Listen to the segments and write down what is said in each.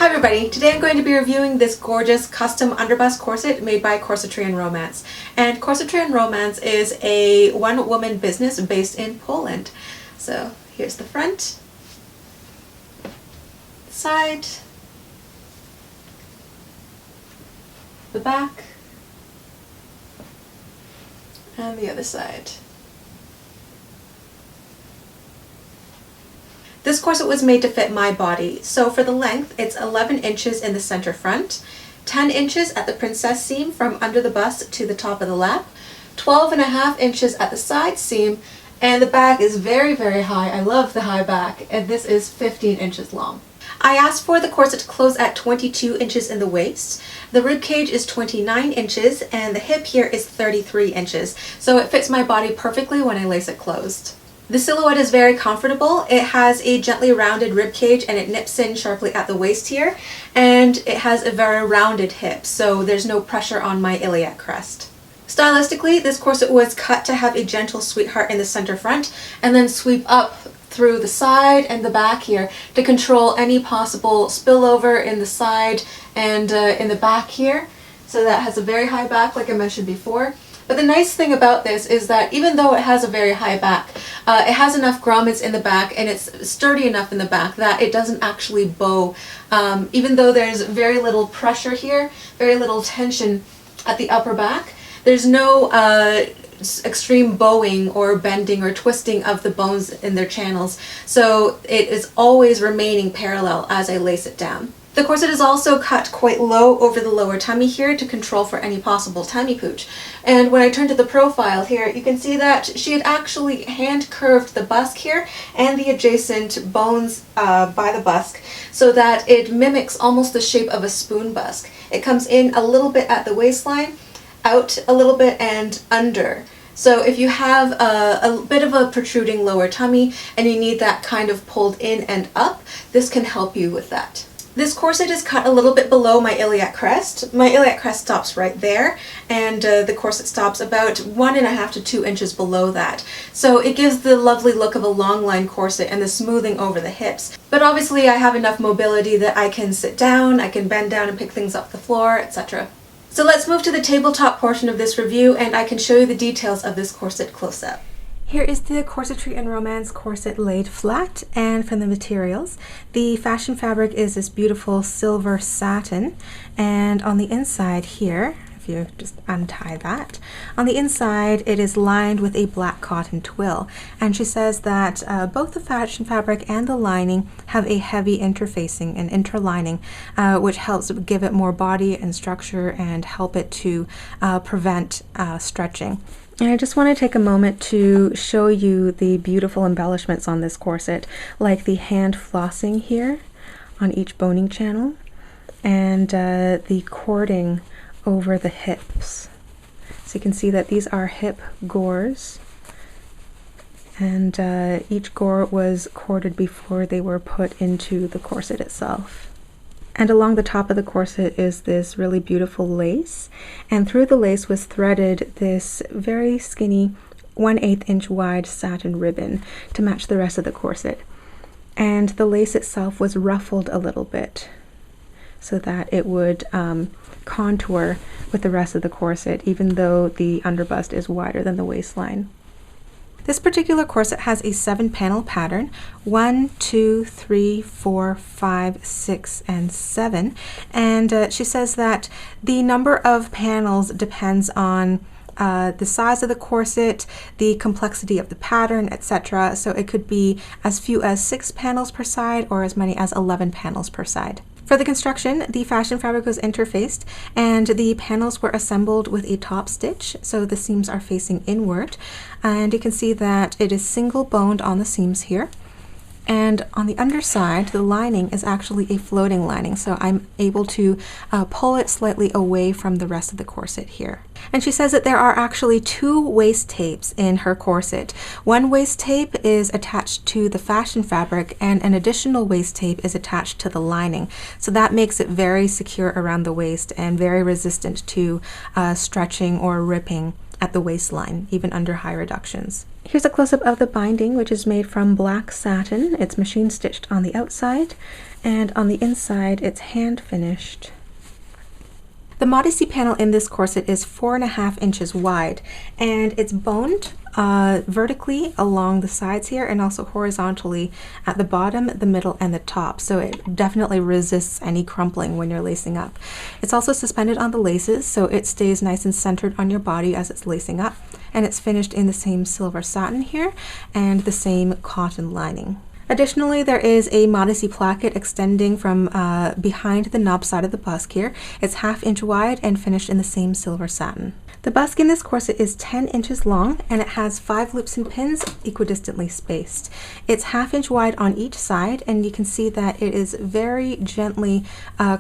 everybody, today I'm going to be reviewing this gorgeous custom underbust corset made by Corsetry and Romance. And Corsetry and Romance is a one-woman business based in Poland. So here's the front, side, the back, and the other side. This corset was made to fit my body, so for the length it's 11 inches in the center front, 10 inches at the princess seam from under the bust to the top of the lap, 12.5 inches at the side seam, and the back is very high. I love the high back, and this is 15 inches long. I asked for the corset to close at 22 inches in the waist. The rib cage is 29 inches and the hip here is 33 inches, so it fits my body perfectly when I lace it closed. The silhouette is very comfortable. It has a gently rounded rib cage and it nips in sharply at the waist here, and it has a very rounded hip, so there's no pressure on my iliac crest. Stylistically, this corset was cut to have a gentle sweetheart in the center front and then sweep up through the side and the back here to control any possible spillover in the side and in the back here. So that has a very high back like I mentioned before. But the nice thing about this is that even though it has a very high back, it has enough grommets in the back and it's sturdy enough in the back that it doesn't actually bow. Even though there's very little pressure here, very little tension at the upper back, there's no extreme bowing or bending or twisting of the bones in their channels. So it is always remaining parallel as I lace it down. The corset is also cut quite low over the lower tummy here to control for any possible tummy pooch. And when I turn to the profile here, you can see that she had actually hand curved the busk here and the adjacent bones by the busk so that it mimics almost the shape of a spoon busk. It comes in a little bit at the waistline, out a little bit, and under. So if you have a bit of a protruding lower tummy and you need that kind of pulled in and up, this can help you with that. This corset is cut a little bit below my iliac crest. My iliac crest stops right there, and the corset stops about 1.5 to 2 inches below that. So it gives the lovely look of a long line corset and the smoothing over the hips. But obviously I have enough mobility that I can sit down, I can bend down and pick things up the floor, etc. So let's move to the tabletop portion of this review and I can show you the details of this corset close up. Here is the Corsetry and Romance corset laid flat, and from the materials, the fashion fabric is this beautiful silver satin, and on the inside here, if you just untie that, on the inside it is lined with a black cotton twill, and she says that both the fashion fabric and the lining have a heavy interfacing and interlining, which helps give it more body and structure and help it to prevent stretching. And I just want to take a moment to show you the beautiful embellishments on this corset, like the hand flossing here on each boning channel, and the cording over the hips. So you can see that these are hip gores, and each gore was corded before they were put into the corset itself. And along the top of the corset is this really beautiful lace, and through the lace was threaded this very skinny 1/8 inch wide satin ribbon to match the rest of the corset. And the lace itself was ruffled a little bit so that it would contour with the rest of the corset, even though the underbust is wider than the waistline. This particular corset has a 7-panel pattern, 1, 2, 3, 4, 5, 6, and 7. And she says that the number of panels depends on the size of the corset, the complexity of the pattern, etc. So it could be as few as 6 panels per side or as many as 11 panels per side. For the construction, the fashion fabric was interfaced and the panels were assembled with a top stitch, so the seams are facing inward, and you can see that it is single boned on the seams here. And on the underside, the lining is actually a floating lining, so I'm able to pull it slightly away from the rest of the corset here. And she says that there are actually 2 waist tapes in her corset. One waist tape is attached to the fashion fabric, and an additional waist tape is attached to the lining. So that makes it very secure around the waist and very resistant to stretching or ripping at the waistline, even under high reductions. Here's a close-up of the binding, which is made from black satin. It's machine stitched on the outside, and on the inside it's hand finished. The Modesty panel in this corset is 4.5 inches wide, and it's boned vertically along the sides here and also horizontally at the bottom, the middle, and the top, so it definitely resists any crumpling when you're lacing up. It's also suspended on the laces, so it stays nice and centered on your body as it's lacing up, and it's finished in the same silver satin here and the same cotton lining. Additionally, there is a Modesty placket extending from behind the knob side of the busk here. It's 1/2 inch wide and finished in the same silver satin. The busk in this corset is 10 inches long, and it has 5 loops and pins equidistantly spaced. It's 1/2 inch wide on each side, and you can see that it is very gently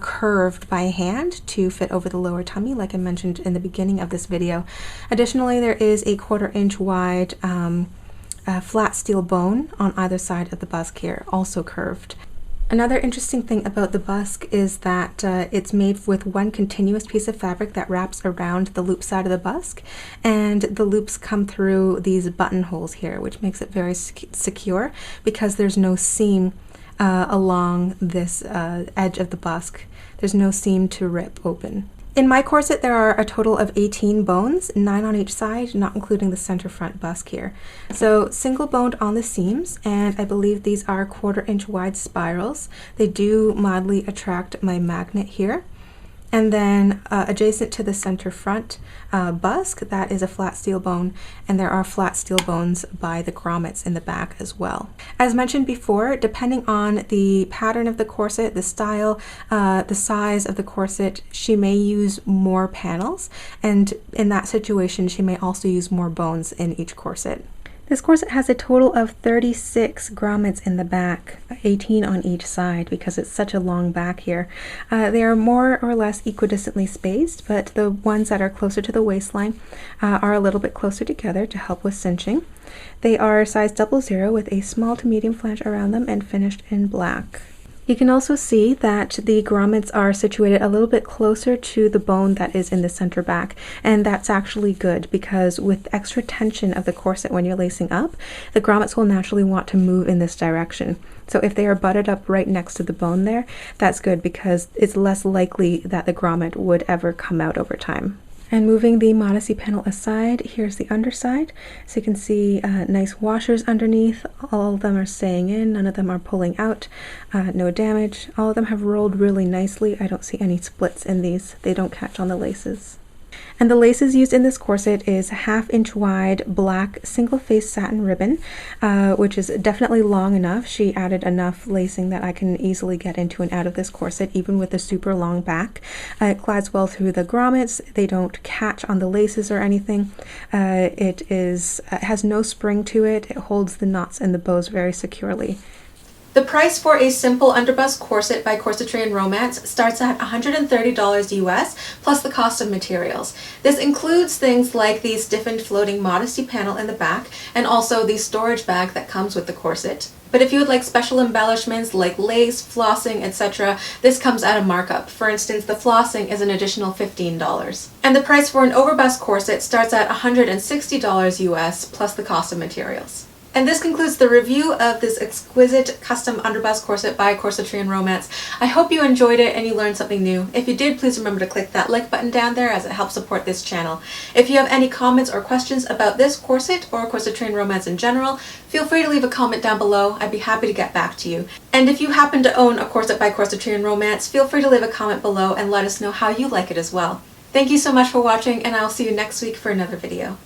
curved by hand to fit over the lower tummy, like I mentioned in the beginning of this video. Additionally, there is a 1/4 inch wide flat steel bone on either side of the busk here, also curved. Another interesting thing about the busk is that it's made with one continuous piece of fabric that wraps around the loop side of the busk, and the loops come through these buttonholes here, which makes it very secure because there's no seam along this edge of the busk. There's no seam to rip open. In my corset, there are a total of 18 bones, 9 on each side, not including the center front busk here. So single boned on the seams, and I believe these are 1/4 inch wide spirals. They do mildly attract my magnet here. And then adjacent to the center front busk, that is a flat steel bone, and there are flat steel bones by the grommets in the back as well. As mentioned before, depending on the pattern of the corset, the style, the size of the corset, she may use more panels, and in that situation she may also use more bones in each corset. This corset has a total of 36 grommets in the back, 18 on each side because it's such a long back here. They are more or less equidistantly spaced, but the ones that are closer to the waistline are a little bit closer together to help with cinching. They are size 00 with a small to medium flange around them and finished in black. You can also see that the grommets are situated a little bit closer to the bone that is in the center back, and that's actually good because with extra tension of the corset when you're lacing up, the grommets will naturally want to move in this direction. So if they are butted up right next to the bone there, that's good because it's less likely that the grommet would ever come out over time. And moving the Modesty panel aside, here's the underside. So you can see nice washers underneath. All of them are staying in, none of them are pulling out, no damage. All of them have rolled really nicely. I don't see any splits in these. They don't catch on the laces. And the laces used in this corset is 1/2 inch wide black single-faced satin ribbon, which is definitely long enough. She added enough lacing that I can easily get into and out of this corset, even with a super long back. It glides well through the grommets. They don't catch on the laces or anything. It has no spring to it. It holds the knots and the bows very securely. The price for a simple underbust corset by Corsetry and Romance starts at $130 US plus the cost of materials. This includes things like the stiffened floating Modesty panel in the back and also the storage bag that comes with the corset. But if you would like special embellishments like lace, flossing, etc., this comes at a markup. For instance, the flossing is an additional $15. And the price for an overbust corset starts at $160 US plus the cost of materials. And this concludes the review of this exquisite custom underbust corset by Corsetry and Romance. I hope you enjoyed it and you learned something new. If you did, please remember to click that like button down there as it helps support this channel. If you have any comments or questions about this corset or Corsetry and Romance in general, feel free to leave a comment down below. I'd be happy to get back to you. And if you happen to own a corset by Corsetry and Romance, feel free to leave a comment below and let us know how you like it as well. Thank you so much for watching, and I'll see you next week for another video.